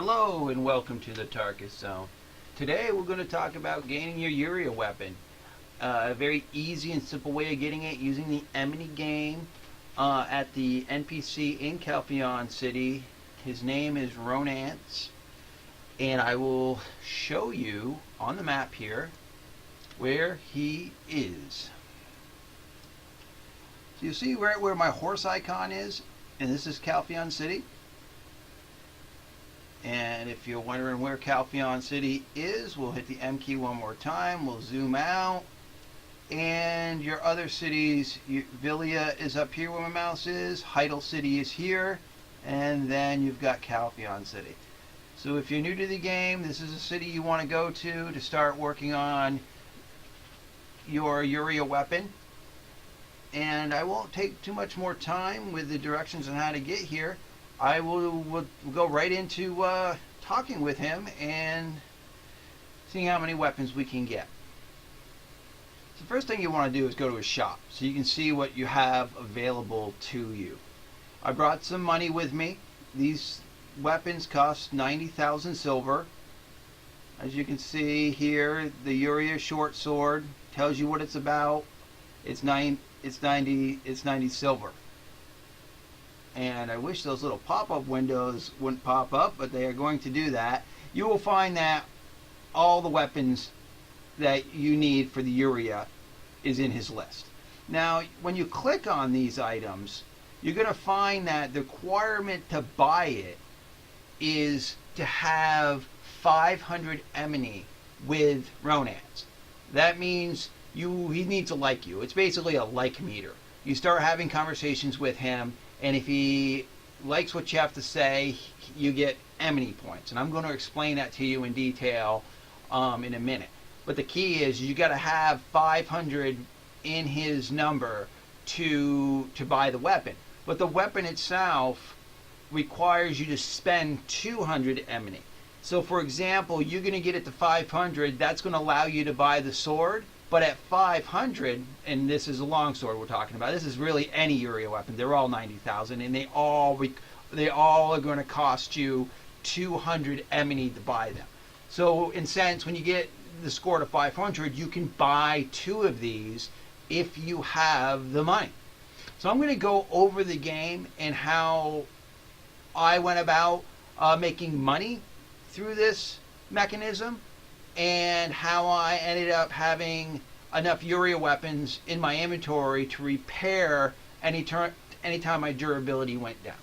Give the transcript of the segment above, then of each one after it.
Hello and welcome to the Tarkis Zone. Today we're going to talk about gaining your Yuria weapon. A very easy and simple way of getting it using the Amity game at the NPC in Calpheon City. His name is Ronatz, and I will show you on the map here where he is. So you see right where my horse icon is, and this is Calpheon City. And if you're wondering where Calpheon City is, we'll hit the M key one more time. We'll zoom out. And your other cities, Villia is up here where my mouse is. Heidel City is here. And then you've got Calpheon City. So if you're new to the game, this is a city you want to go to start working on your Yuria weapon. And I won't take too much more time with the directions on how to get here. I will go right into talking with him and seeing how many weapons we can get. So the first thing you want to do is go to his shop so you can see what you have available to you. I brought some money with me. These weapons cost 90,000 silver. As you can see here, the Yuria short sword tells you what it's about. It's 90 silver. And I wish those little pop-up windows wouldn't pop up, but they are going to do that. You will find that all the weapons that you need for the Yuria is in his list. Now, when you click on these items, you're going to find that the requirement to buy it is to have 500 Amity with Ronatz. That means he needs to like you. It's basically a like meter. You start having conversations with him, and if he likes what you have to say, you get Amity points. And I'm going to explain that to you in detail in a minute. But the key is you got to have 500 in his number to buy the weapon. But the weapon itself requires you to spend 200 Amity. So for example, you're going to get it to 500. That's going to allow you to buy the sword. But at 500, and this is a longsword we're talking about, this is really any Yuria weapon. They're all 90,000, and they all are going to cost you 200 Amity to buy them. So in sense, when you get the score to 500, you can buy 2 of these if you have the money. So I'm going to go over the game and how I went about making money through this mechanism, and how I ended up having enough Yuria weapons in my inventory to repair anytime my durability went down.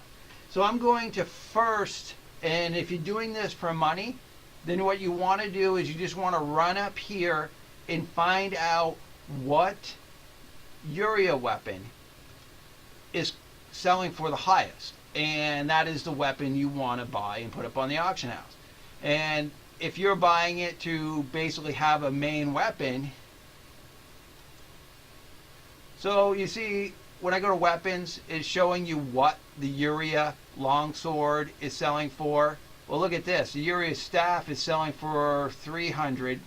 So I'm going to first, and if you're doing this for money, then what you want to do is you just want to run up here and find out what Yuria weapon is selling for the highest. And that is the weapon you want to buy and put up on the auction house. And if you're buying it to basically have a main weapon, so you see when I go to weapons, it's showing you what the Yuria longsword is selling for. Well, look at this. The Yuria staff is selling for 300.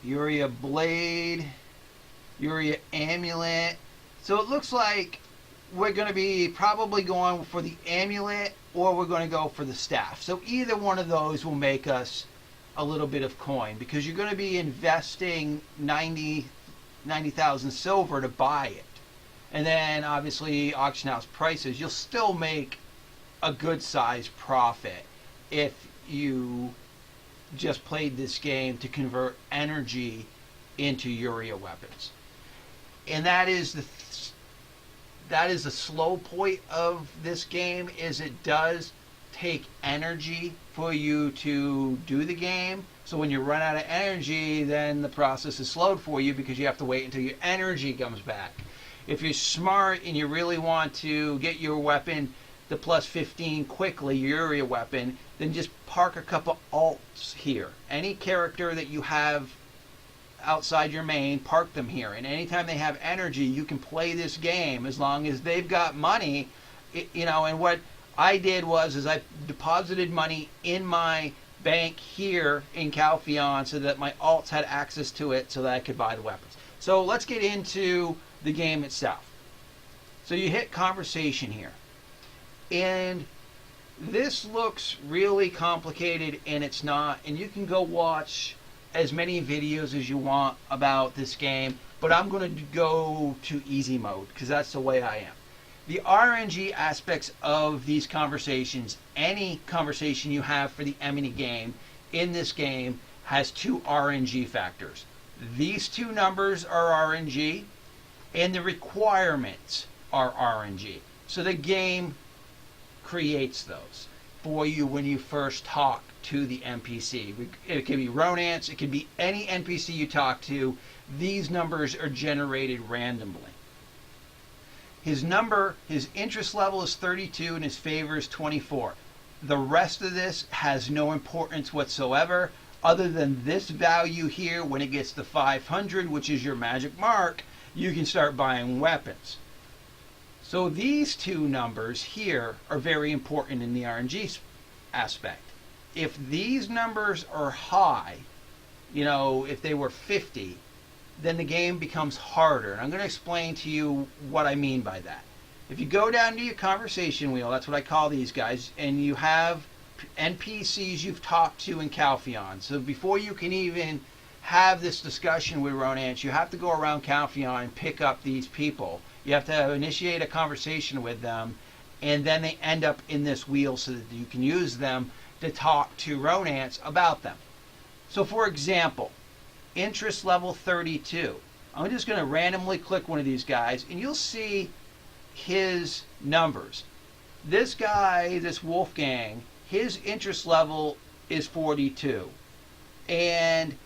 Yuria blade, Yuria amulet. So it looks like we're going to be probably going for the amulet, or we're going to go for the staff. So either one of those will make us a little bit of coin, because you're going to be investing 90,000 silver to buy it. And then obviously auction house prices, you'll still make a good sized profit if you just played this game to convert energy into Yuria weapons. And that is the slow point of this game, is it does take energy for you to do the game. So when you run out of energy, then the process is slowed for you because you have to wait until your energy comes back. If you're smart and you really want to get your weapon to plus 15 quickly, your Yuria weapon, then just park a couple alts here. Any character that you have outside your main, park them here, and anytime they have energy, you can play this game as long as they've got money. And what I did was I deposited money in my bank here in Calpheon so that my alts had access to it so that I could buy the weapons. So let's get into the game itself. So you hit conversation here, and This looks really complicated, and it's not. And you can go watch as many videos as you want about this game, but I'm going to go to easy mode because that's the way I am. The RNG aspects of these conversations, any conversation you have for the Amity game in this game has two RNG factors. These two numbers are RNG, and the requirements are RNG. So the game creates those for you when you first talk to the NPC. It can be Ronatz, it can be any NPC you talk to. These numbers are generated randomly. His interest level is 32 and his favor is 24. The rest of this has no importance whatsoever other than this value here. When it gets to 500, which is your magic mark, you can start buying weapons. So these two numbers here are very important in the RNG aspect. If these numbers are high, if they were 50, then the game becomes harder. And I'm going to explain to you what I mean by that. If you go down to your conversation wheel, that's what I call these guys, and you have NPCs you've talked to in Calpheon. So before you can even have this discussion with Ronatz, you have to go around Calpheon and pick up these people. You have to initiate a conversation with them, and then they end up in this wheel so that you can use them to talk to Ronatz about them. So for example, interest level 32. I'm just going to randomly click one of these guys, and you'll see his numbers. This guy, this Wolfgang, his interest level is 42. And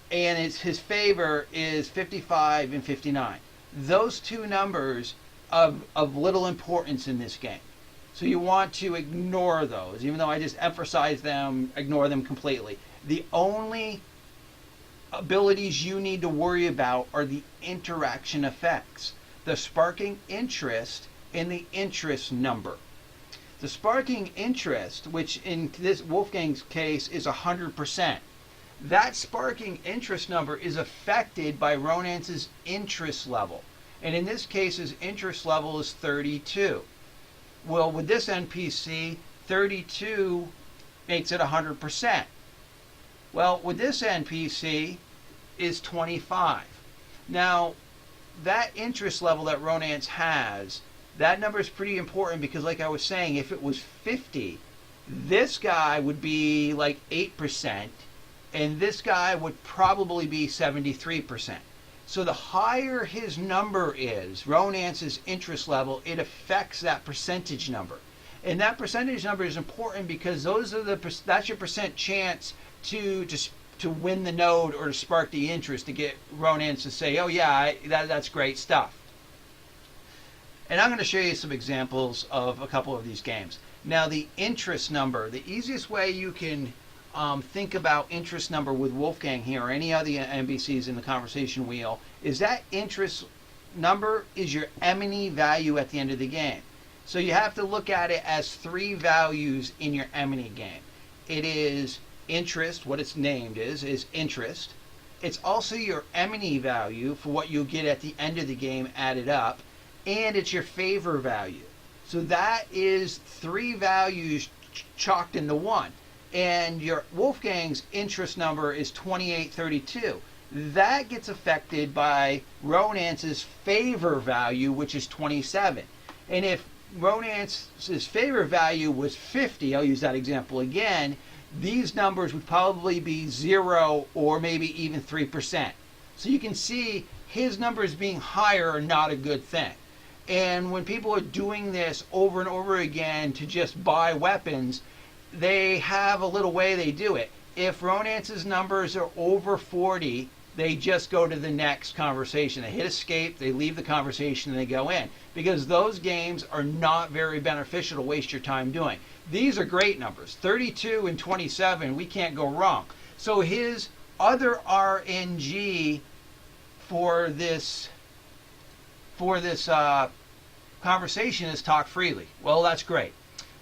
his favor is 55 and 59. Those two numbers of little importance in this game. So you want to ignore those. Even though I just emphasize them, ignore them completely. The only abilities you need to worry about are the interaction effects. The sparking interest and the interest number. The sparking interest, which in this Wolfgang's case is 100%. That sparking interest number is affected by Ronatz's interest level. And in this case, his interest level is 32. Well, with this NPC, 32 makes it 100%. Well, with this NPC is 25. Now, that interest level that Ronatz has, that number is pretty important because, like I was saying, if it was 50, this guy would be like 8%, and this guy would probably be 73%. So the higher his number is, Ronatz's interest level, it affects that percentage number. And that percentage number is important because that's your percent chance to win the node or to spark the interest to get Ronatz to say, oh yeah, that's great stuff. And I'm going to show you some examples of a couple of these games. Now the interest number, the easiest way you can think about interest number with Wolfgang here or any other NPCs in the conversation wheel is that interest number is your Amity value at the end of the game. So you have to look at it as three values in your Amity game. It is interest, what it's named is interest. It's also your Amity value for what you'll get at the end of the game added up, and it's your favor value. So that is three values chalked into one. And your Wolfgang's interest number is 2832. That gets affected by Ronatz's favor value, which is 27. And if Ronatz's favor value was 50, I'll use that example again, these numbers would probably be 0 or maybe even 3%. So you can see his numbers being higher are not a good thing. And when people are doing this over and over again to just buy weapons, they have a little way they do it. If Ronatz's numbers are over 40, they just go to the next conversation. They hit escape, they leave the conversation, and they go in. Because those games are not very beneficial to waste your time doing. These are great numbers. 32 and 27, we can't go wrong. So his other RNG for this conversation is talk freely. Well, that's great.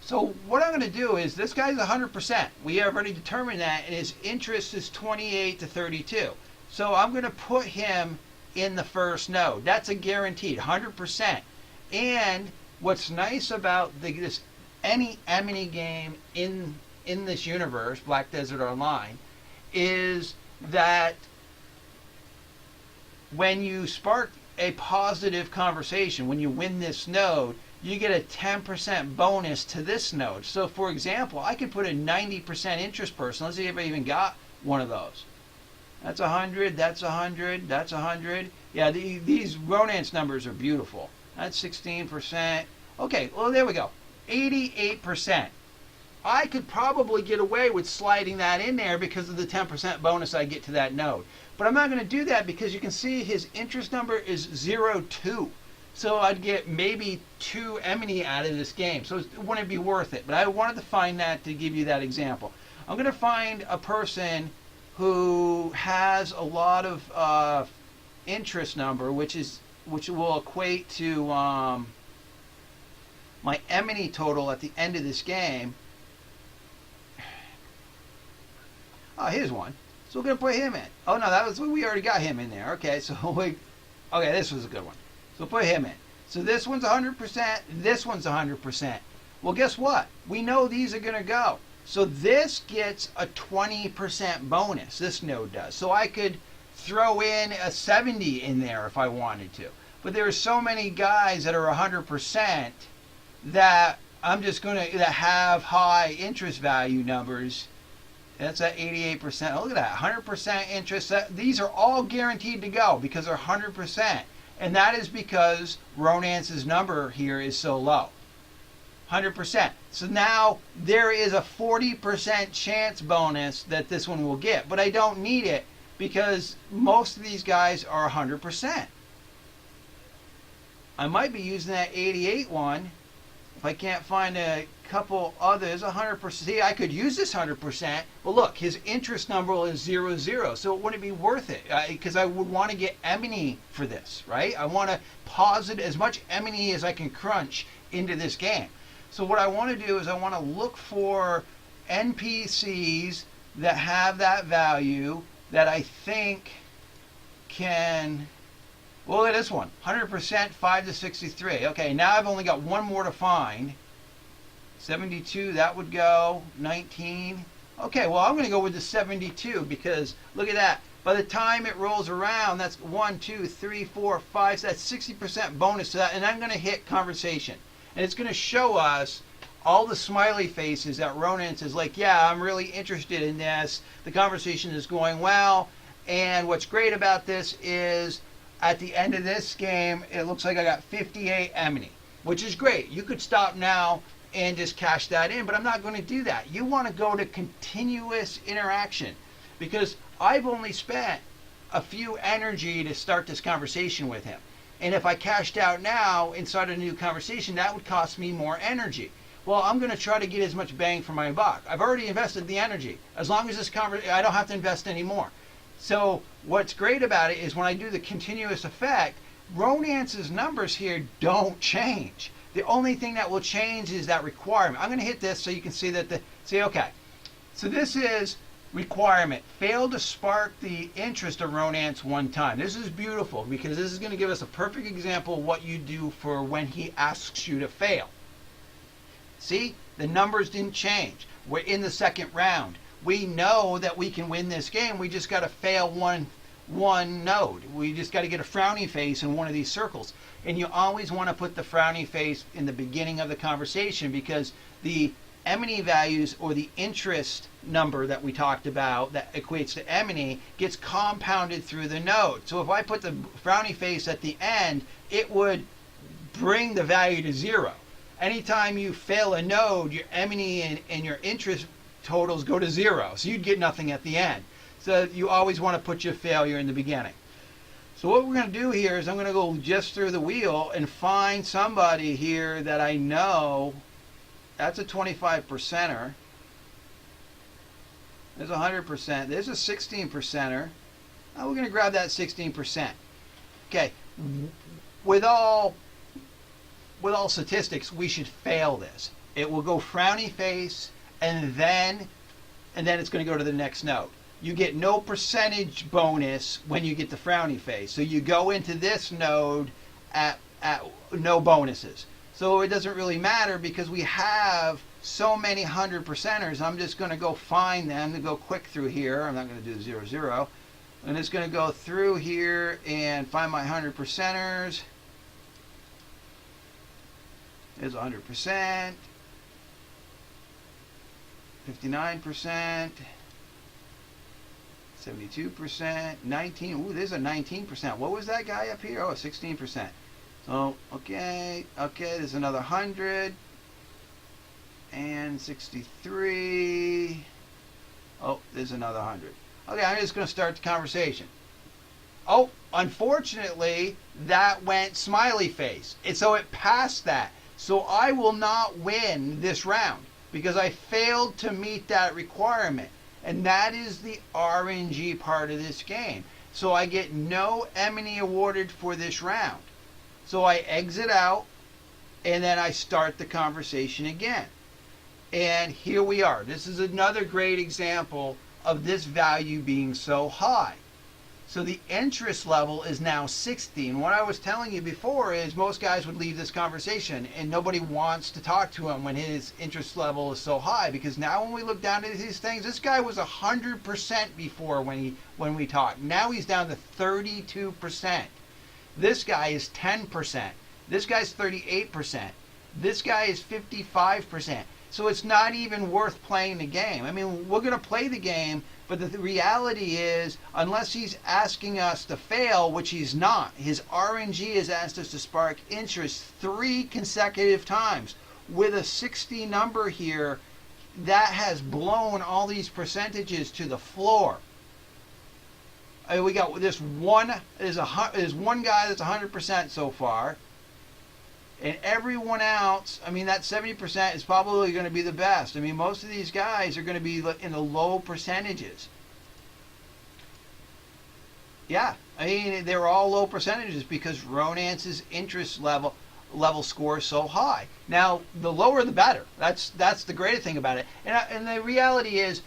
So what I'm going to do is, this guy's 100%. We have already determined that, and his interest is 28 to 32. So I'm going to put him in the first node. That's a guaranteed 100%. And what's nice about this any Amity game in this universe, Black Desert Online, is that when you spark a positive conversation, when you win this node, you get a 10% bonus to this node. So, for example, I could put a 90% interest person. Let's see if I even got one of those. That's 100, that's 100, that's 100. Yeah, these Ronatz numbers are beautiful. That's 16%. Okay, well, there we go. 88%. I could probably get away with sliding that in there because of the 10% bonus I get to that node. But I'm not going to do that because you can see his interest number is 0.2. So I'd get maybe 2 Amity out of this game. So it wouldn't be worth it. But I wanted to find that to give you that example. I'm going to find a person who has a lot of interest number, which will equate to my Amity total at the end of this game. Oh, here's one. So we're going to put him in. Oh, no, we already got him in there. Okay, so okay, this was a good one. So put him in. So this one's 100%, this one's 100%. Well, guess what? We know these are going to go. So this gets a 20% bonus, this node does. So I could throw in a 70 in there if I wanted to. But there are so many guys that are 100% that I'm just going to have high interest value numbers. That's at 88%. Oh, look at that, 100% interest. These are all guaranteed to go because they're 100%. And that is because Ronatz's number here is so low. 100%. So now there is a 40% chance bonus that this one will get. But I don't need it because most of these guys are 100%. I might be using that 88 one if I can't find a couple others. 100%. See, I could use this 100%, but look, his interest number is 0.0, so it wouldn't be worth it because I would want to get Amity for this, right? I want to posit as much Amity as I can crunch into this game. So what I want to do is I want to look for NPCs that have that value that I think can. Well, look at this one, 100%, 5 to 63. Okay, now I've only got one more to find. 72, that would go. 19. Okay, well, I'm going to go with the 72 because look at that. By the time it rolls around, that's 1, 2, 3, 4, 5. So that's 60% bonus to that, and I'm going to hit conversation. And it's going to show us all the smiley faces that Ronatz is like, yeah, I'm really interested in this. The conversation is going well. And what's great about this is at the end of this game, it looks like I got 58 Amity, which is great. You could stop now and just cash that in, but I'm not going to do that. You want to go to continuous interaction because I've only spent a few energy to start this conversation with him. And if I cashed out now and started a new conversation, that would cost me more energy. Well, I'm going to try to get as much bang for my buck. I've already invested the energy. As long as this conversation, I don't have to invest any more. So what's great about it is when I do the continuous effect, Ronatz's numbers here don't change. The only thing that will change is that requirement. I'm going to hit this so you can see that okay. So this is requirement. Fail to spark the interest of Ronatz one time. This is beautiful because this is going to give us a perfect example of what you do for when he asks you to fail. See, the numbers didn't change. We're in the second round. We know that we can win this game. We just got to fail one node. We just got to get a frowny face in one of these circles. And you always want to put the frowny face in the beginning of the conversation because the Amity values or the interest number that we talked about that equates to Amity gets compounded through the node. So if I put the frowny face at the end, it would bring the value to 0. Anytime you fail a node, your Amity and your interest totals go to 0. So you'd get nothing at the end. So you always want to put your failure in the beginning. So what we're going to do here is I'm going to go just through the wheel and find somebody here that I know. That's a 25%er. There's a 100%. There's a 16%er. We're going to grab that 16%. Okay. With all statistics, we should fail this. It will go frowny face, and then it's going to go to the next node. You get no percentage bonus when you get the frowny face. So you go into this node at no bonuses. So it doesn't really matter because we have so many 100%ers. I'm just going to go find them to go quick through here. I'm not going to do 0, 0. I'm just going to go through here and find my 100%ers. There's 100%, 59%, 72%, 19. Ooh, there's a 19%. What was that guy up here? Oh, 16%. So, okay, there's another 100. And 63. Oh, there's another 100. Okay, I'm just going to start the conversation. Oh, unfortunately, that went smiley face. And so it passed that. So I will not win this round because I failed to meet that requirement. And that is the RNG part of this game. So I get no Amity awarded for this round. So I exit out and then I start the conversation again. And here we are. This is another great example of this value being so high. So the interest level is now 60. And what I was telling you before is most guys would leave this conversation and nobody wants to talk to him when his interest level is so high. Because now when we look down at these things, this guy was 100% before when we talked. Now he's down to 32%. This guy is 10%. This guy's 38%. This guy is 55%. So it's not even worth playing the game. I mean, we're going to play the game, but the reality is, unless he's asking us to fail, which he's not, his RNG has asked us to spark interest 3 consecutive times. With a 60 number here, that has blown all these percentages to the floor. I mean, we got this one, there's one guy that's 100% so far. And everyone else, I mean, that 70% is probably going to be the best. I mean, most of these guys are going to be in the low percentages. Yeah, I mean, they're all low percentages because Ronatz's interest level score is so high. Now, the lower the better. That's the great thing about it. And the reality is,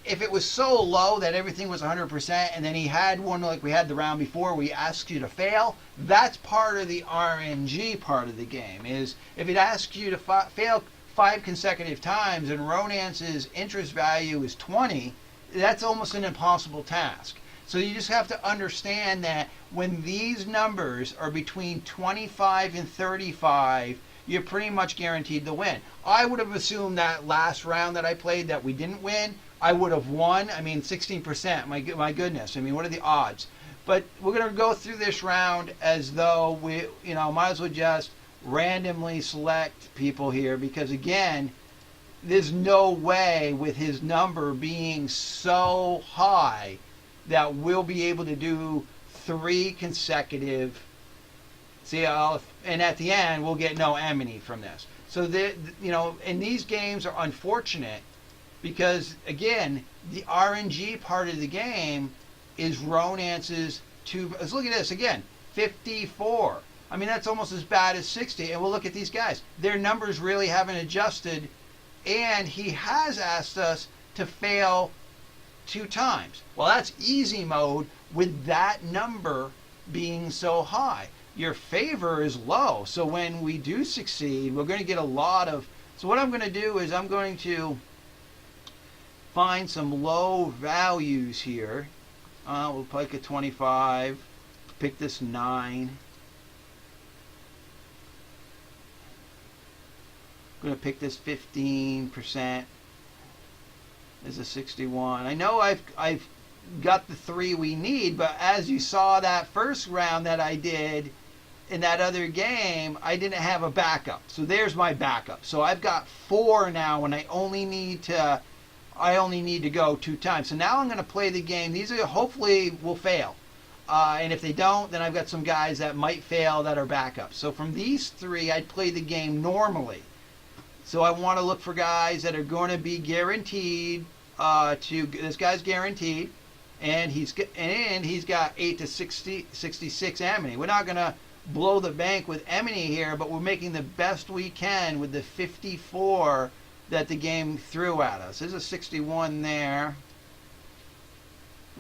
if it was so low that everything was 100% and then he had one like we had the round before where he asks you to fail, that's part of the RNG part of the game. Is if it asks you to fail 5 consecutive times and Ronatz's interest value is 20, that's almost an impossible task. So you just have to understand that when these numbers are between 25 and 35, you're pretty much guaranteed to win. I would have assumed that last round that I played that we didn't win, I would have won. I mean, 16%. My goodness. I mean, what are the odds? But we're going to go through this round as though we, might as well just randomly select people here because, again, there's no way with his number being so high that we'll be able to do 3 consecutive. See, and at the end, we'll get no Amity from this. So, and these games are unfortunate because, again, the RNG part of the game is Ronatz's let's look at this again, 54. I mean, that's almost as bad as 60. And we'll look at these guys. Their numbers really haven't adjusted. And he has asked us to fail 2 times. Well, that's easy mode with that number being so high. Your favor is low. So when we do succeed, we're going to get a lot of... So what I'm going to do is I'm going to find some low values here. We'll pick a 25. Pick this 9. I'm going to pick this 15%. There's a 61. I know I've got the 3 we need, but as you saw that first round that I did in that other game, I didn't have a backup. So there's my backup. So I've got 4 now, and I only need to go 2 times. So now I'm going to play the game. These are hopefully will fail. And if they don't, then I've got some guys that might fail that are backups. So from these 3, I'd play the game normally. So I want to look for guys that are going to be guaranteed this guy's guaranteed, and he's got 8 to 66 Amity. We're not going to blow the bank with Amity here, but we're making the best we can with the 54 that the game threw at us. There's a 61 there.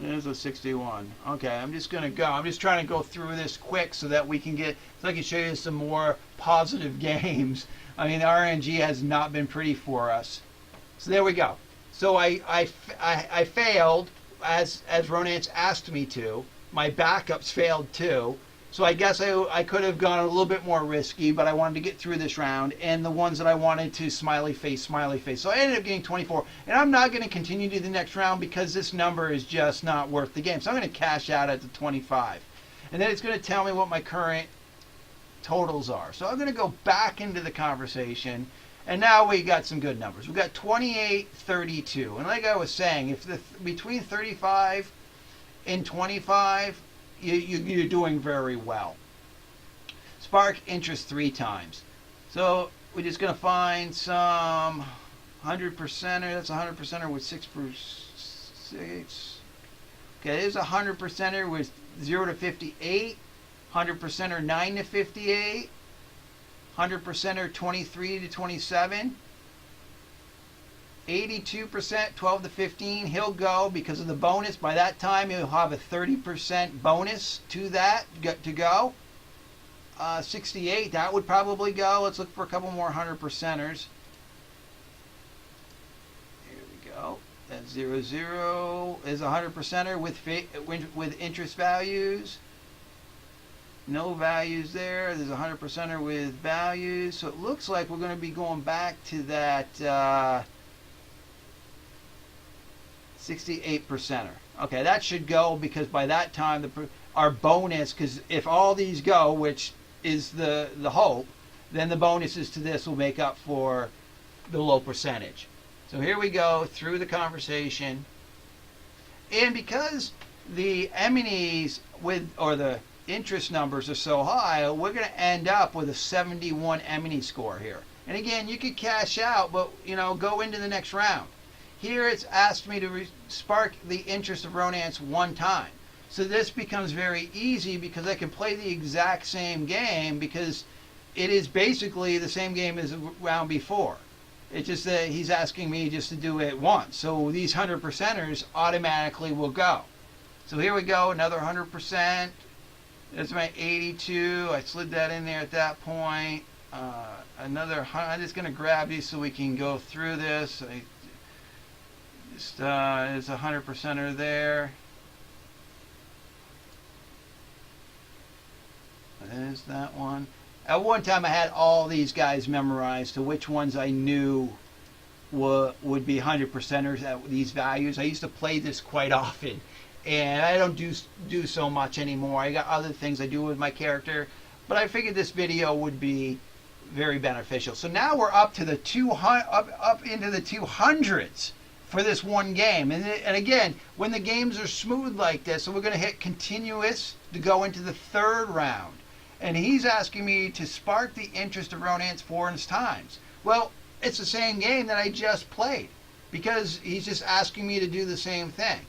There's a 61. Okay, I'm just going to go. I'm just trying to go through this quick so that we can get, so I can show you some more positive games. I mean, RNG has not been pretty for us. So there we go. So I failed as Ronatz asked me to. My backups failed too. So I guess I could have gone a little bit more risky, but I wanted to get through this round. And the ones that I wanted to, smiley face, smiley face. So I ended up getting 24. And I'm not going to continue to the next round because this number is just not worth the game. So I'm going to cash out at the 25. And then it's going to tell me what my current totals are. So I'm going to go back into the conversation. And now we got some good numbers. We got 28, 32. And like I was saying, if between 35 and 25, you're doing very well. Spark interest 3 times. So we're just going to find some 100%er. That's a 100%er with 6 per 6. Okay, there's a 100%er with 0 to 58. 100%er 9 to 58. 100%er 23 to 27. 82% 12 to 15. He'll go because of the bonus. By that time, he'll have a 30% bonus to that to go. 68, that would probably go. Let's look for a couple more 100%ers. Here we go. That 0, 0 is a 100%er with interest values. No values there. There's a 100%er with values. So it looks like we're going to be going back to that 68%er. Okay, that should go because by that time our bonus, because if all these go, which is the hope, then the bonuses to this will make up for the low percentage. So here we go through the conversation. And because the Amities or the interest numbers are so high, we're going to end up with a 71 Amity score here. And again, you could cash out, but go into the next round. Here it's asked me to spark the interest of Ronatz 1 time. So this becomes very easy because I can play the exact same game because it is basically the same game as the round before. It's just that he's asking me just to do it once. So these 100%ers automatically will go. So here we go, another 100%. That's my 82. I slid that in there at that point. Another, I'm just going to grab these so we can go through this. It's a 100%er there. There's that one. At one time I had all these guys memorized to which ones I knew would be 100%ers at these values. I used to play this quite often. And I don't do so much anymore. I got other things I do with my character. But I figured this video would be very beneficial. So now we're up to the up into the 200s. For this one game. And again, when the games are smooth like this, so we're going to hit continuous to go into the 3rd round. And he's asking me to spark the interest of Ronatz 4 times. Well, it's the same game that I just played because he's just asking me to do the same thing.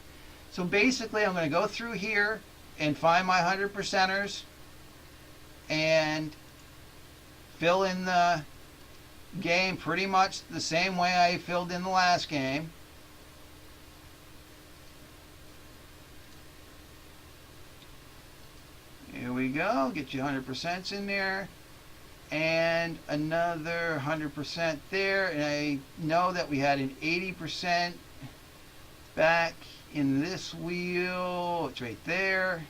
So basically, I'm going to go through here and find my 100%ers and fill in the game pretty much the same way I filled in the last game. Here we go. Get your 100% in there. And another 100% there. And I know that we had an 80% back in this wheel. It's right there.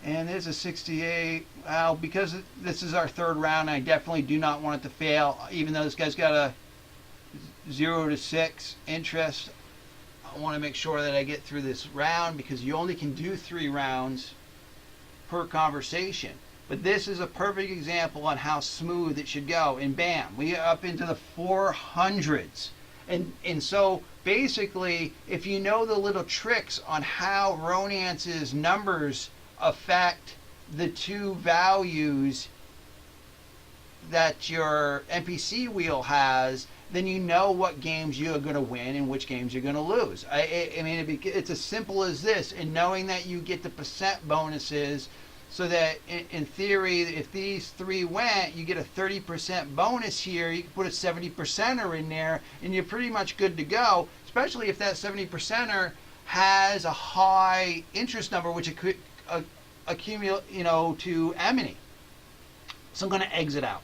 And there's a 68. Well, because this is our 3rd round, I definitely do not want it to fail. Even though this guy's got a 0 to 6 interest, I want to make sure that I get through this round because you only can do 3 rounds per conversation. But this is a perfect example on how smooth it should go. And bam, we are up into the 400s. And so basically, if you know the little tricks on how Ronatz's numbers affect the 2 values that your NPC wheel has, then you know what games you're going to win and which games you're going to lose. I mean, it's as simple as this. And knowing that you get the percent bonuses, so that in theory, if these 3 went, you get a 30% bonus here. You can put a 70%er in there, and you're pretty much good to go. Especially if that 70%er has a high interest number, which it could accumulate, to Amity. So I'm going to exit out.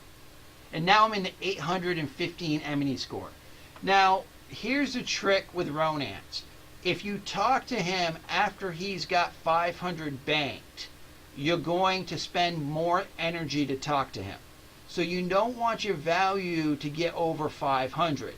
And now I'm in the 815 Amity score. Now, here's the trick with Ronatz. If you talk to him after he's got 500 banked, you're going to spend more energy to talk to him. So you don't want your value to get over 500.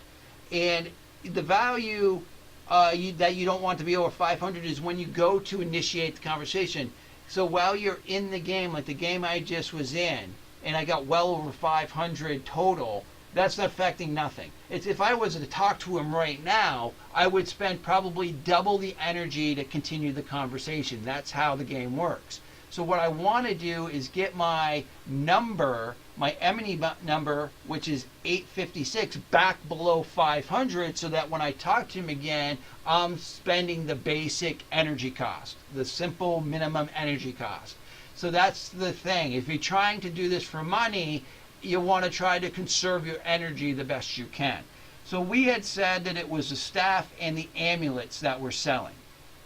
And the value that you don't want to be over 500 is when you go to initiate the conversation. So while you're in the game, like the game I just was in, and I got well over 500 total, that's affecting nothing. It's if I was to talk to him right now, I would spend probably double the energy to continue the conversation. That's how the game works. So what I want to do is get my number, my Amity number, which is 856, back below 500 so that when I talk to him again, I'm spending the basic energy cost, the simple minimum energy cost. So that's the thing. If you're trying to do this for money, you want to try to conserve your energy the best you can. So we had said that it was the staff and the amulets that we're selling.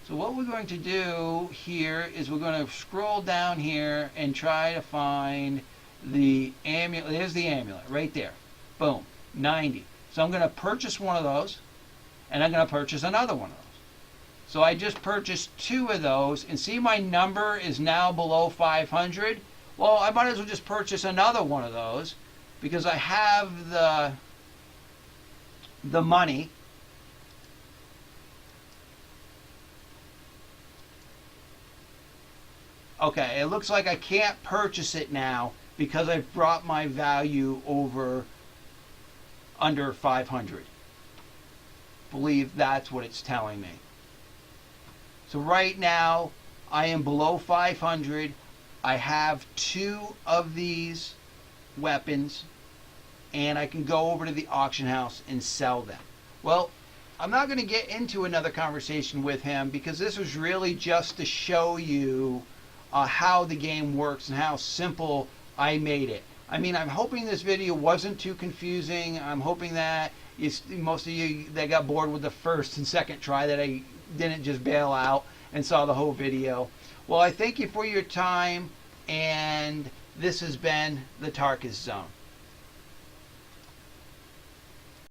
So what we're going to do here is we're going to scroll down here and try to find the amulet. There's the amulet right there. Boom, 90. So I'm going to purchase one of those, and I'm going to purchase another one of those. So I just purchased 2 of those, and see my number is now below 500. Well, I might as well just purchase another one of those because I have the money. Okay, it looks like I can't purchase it now because I've brought my value over under 500. Believe that's what it's telling me. So right now, I am below 500. I have 2 of these weapons, and I can go over to the auction house and sell them. Well, I'm not going to get into another conversation with him because this was really just to show you how the game works and how simple I made it. I mean, I'm hoping this video wasn't too confusing. I'm hoping that most of you that got bored with the first and second try, that I didn't just bail out and saw the whole video. Well, I thank you for your time, and this has been the Tarkis Zone.